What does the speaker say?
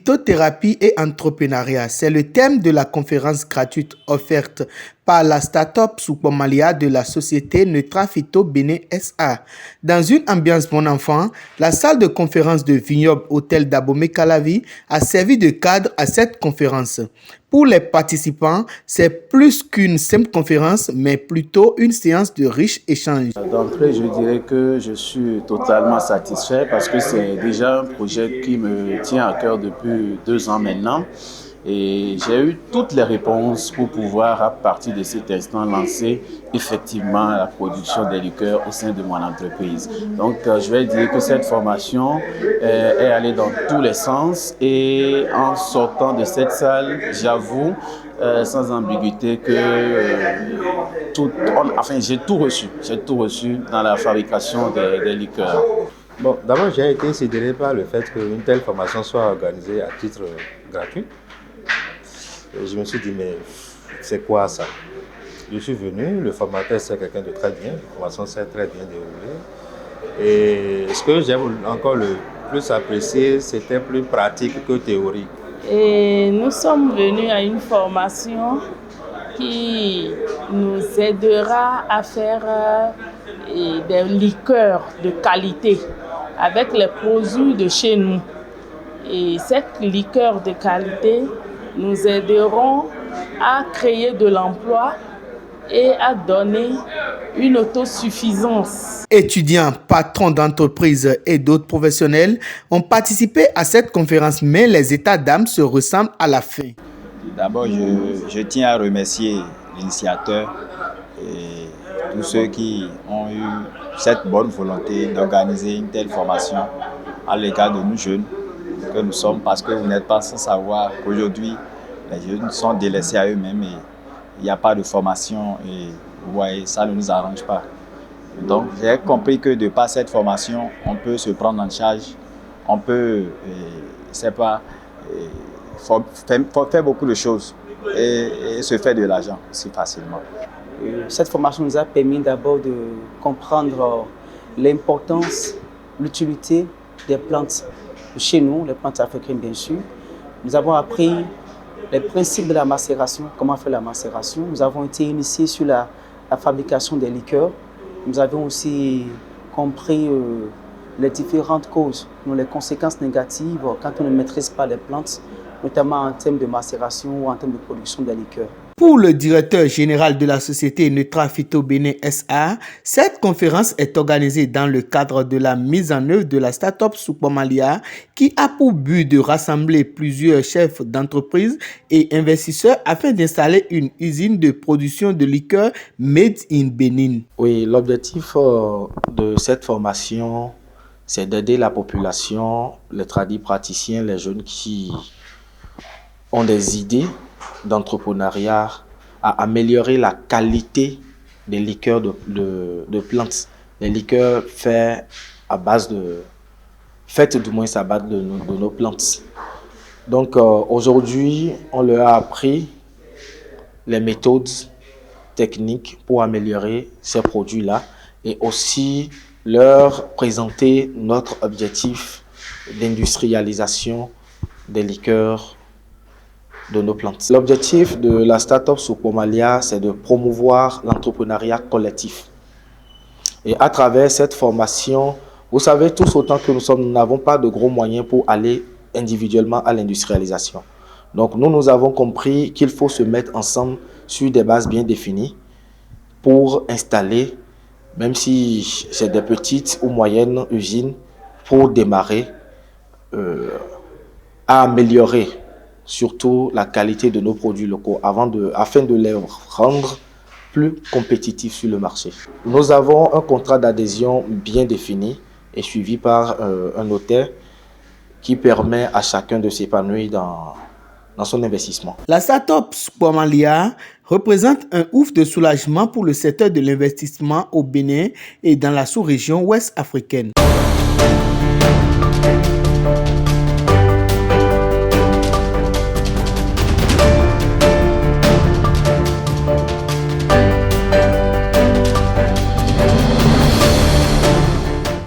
Phytothérapie et entrepreneuriat, c'est le thème de la conférence gratuite offerte par la start-up Soukpom-Malia de la société Neutra Phyto Bénin SA. Dans une ambiance bon enfant, la salle de conférence de Vignoble Hôtel d'Abomey Calavi a servi de cadre à cette conférence. Pour les participants, c'est plus qu'une simple conférence, mais plutôt une séance de riches échanges. D'entrée, je dirais que je suis totalement satisfait parce que c'est déjà un projet qui me tient à cœur depuis 2 ans maintenant. Et j'ai eu toutes les réponses pour pouvoir, à partir de cet instant, lancer effectivement la production des liqueurs au sein de mon entreprise. Donc, je vais dire que cette formation est allée dans tous les sens. Et en sortant de cette salle, j'avoue, sans ambiguïté, que j'ai tout reçu. J'ai tout reçu dans la fabrication des liqueurs. Bon, d'abord, j'ai été sidéré par le fait qu'une telle formation soit organisée à titre gratuit. Et je me suis dit, mais c'est quoi ça? Je suis venu, le formateur c'est quelqu'un de très bien, la formation s'est très bien déroulée. Et ce que j'ai encore le plus apprécié, c'était plus pratique que théorique. Et nous sommes venus à une formation qui nous aidera à faire des liqueurs de qualité avec les produits de chez nous. Et cette liqueur de qualité nous aideront à créer de l'emploi et à donner une autosuffisance. Étudiants, patrons d'entreprises et d'autres professionnels ont participé à cette conférence, mais les états d'âme se ressemblent à la fin. D'abord, je tiens à remercier l'initiateur et tous ceux qui ont eu cette bonne volonté d'organiser une telle formation à l'égard de nous jeunes que nous sommes, parce que vous n'êtes pas sans savoir qu'aujourd'hui, les jeunes sont délaissés à eux-mêmes et il n'y a pas de formation et vous voyez, ça ne nous arrange pas. Donc, j'ai compris que de par cette formation, on peut se prendre en charge, on peut, faire beaucoup de choses et se faire de l'argent aussi facilement. Cette formation nous a permis d'abord de comprendre l'importance, l'utilité des plantes chez nous, les plantes africaines bien sûr. Nous avons appris les principes de la macération, comment faire la macération. Nous avons été initiés sur la fabrication des liqueurs. Nous avons aussi compris les différentes causes, les conséquences négatives quand on ne maîtrise pas les plantes, notamment en termes de macération ou en termes de production des liqueurs. Pour le directeur général de la société Neutra Phyto Bénin SA, cette conférence est organisée dans le cadre de la mise en œuvre de la start-up Soukpom-Malia qui a pour but de rassembler plusieurs chefs d'entreprise et investisseurs afin d'installer une usine de production de liqueurs made in Bénin. Oui, l'objectif de cette formation, c'est d'aider la population, les tradis praticiens, les jeunes qui ont des idées d'entrepreneuriat, à améliorer la qualité des liqueurs de plantes. Les liqueurs faites à base de nos plantes. Donc aujourd'hui, on leur a appris les méthodes techniques pour améliorer ces produits-là et aussi leur présenter notre objectif d'industrialisation des liqueurs de nos plantes. L'objectif de la start-up Soukpom-Malia, c'est de promouvoir l'entrepreneuriat collectif. Et à travers cette formation, vous savez tous autant que nous n'avons pas de gros moyens pour aller individuellement à l'industrialisation. Donc nous avons compris qu'il faut se mettre ensemble sur des bases bien définies pour installer, même si c'est des petites ou moyennes usines, pour démarrer à améliorer surtout la qualité de nos produits locaux afin de les rendre plus compétitifs sur le marché. Nous avons un contrat d'adhésion bien défini et suivi par un notaire qui permet à chacun de s'épanouir dans son investissement. La start-up Soukpom-Malia représente un ouf de soulagement pour le secteur de l'investissement au Bénin et dans la sous-région ouest africaine.